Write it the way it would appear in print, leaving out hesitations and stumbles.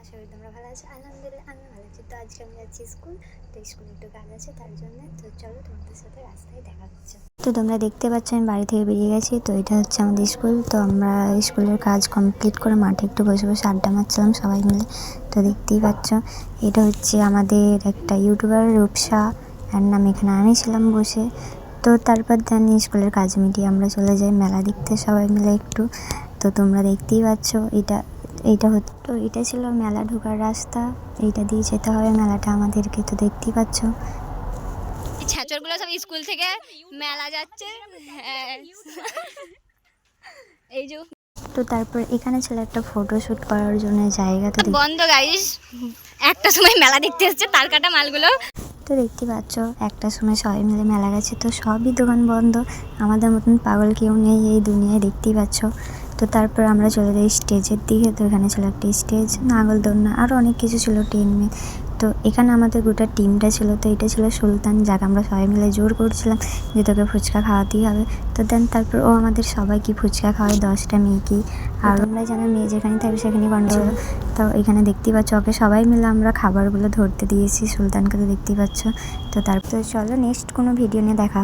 আশা করি তোমরা ভালো আছো। আলহামদুলিল্লাহ আমি ভালো আছি। তো আজকে আমি যাচ্ছি স্কুল, তো স্কুলে একটু কাজ আছে তার জন্য। তো চলো তোমাদের সাথে রাস্তায় দেখা হচ্ছে। তো তোমরা দেখতে পাচ্ছ আমি বাড়ি থেকে বেরিয়ে গেছি। তো এটা হচ্ছে আমাদের স্কুল। তো আমরা স্কুলের কাজ কমপ্লিট করে মাঠে একটু বসে বসে আড্ডা মারছিলাম সবাই মিলে। তো দেখতেই পাচ্ছ এটা হচ্ছে আমাদের একটা ইউটিউবার রূপসা, এর নাম। এখানে আমি ছিলাম বসে। তো তারপর দেন স্কুলের কাজ মিটিয়ে আমরা চলে যাই মেলা দেখতে সবাই মিলে একটু। তো তোমরা দেখতেই পাচ্ছ এটা ছিল মেলা ঢোকার রাস্তা। এইটা দিয়ে যেতে হবে মেলাটা আমাদেরকে। তো দেখতেই পাচ্ছ ছাত্রগুলো সব স্কুল থেকে মেলা যাচ্ছে। এই যে তো তারপর এখানে ছিল একটা ফটোশুট করার জন্য জায়গা। তো বন্ধ গাইস, একটা সময় মেলা দেখতে এসেছে তার কাটা মালগুলো। তো দেখতে পাচ্ছ একটা সময় সবাই মিলে মেলা গেছে, তো সবই দোকান বন্ধ। আমাদের মতন পাগল কেউ নেই এই দুনিয়ায়, দেখতেই পাচ্ছ। তো তারপর আমরা চলে যাই স্টেজের দিকে। তো এখানে ছিল একটা স্টেজ, নাগলদোলনা, আরও অনেক কিছু ছিল, টেনমে। তো এখানে আমাদের গোটা টিমটা ছিল। তো এটা ছিল সুলতান, যাকে আমরা সবাই মিলে জোর করছিলাম যে তোকে ফুচকা খাওয়াতেই হবে। তো দেন তারপর ও আমাদের সবাইকে ফুচকা খাওয়ায়, 10টা মেয়েকে। আর আমরা জানো মেয়ে যেখানে থাকবে সেখানে গন্ডগোল। তো এখানে দেখতেই পাচ্ছ ওকে সবাই মিলে আমরা খাবারগুলো ধরতে দিয়েছি সুলতানকে। তো দেখতেই পাচ্ছ। তো তারপর চলো নেক্সট কোনো ভিডিও নিয়ে দেখা।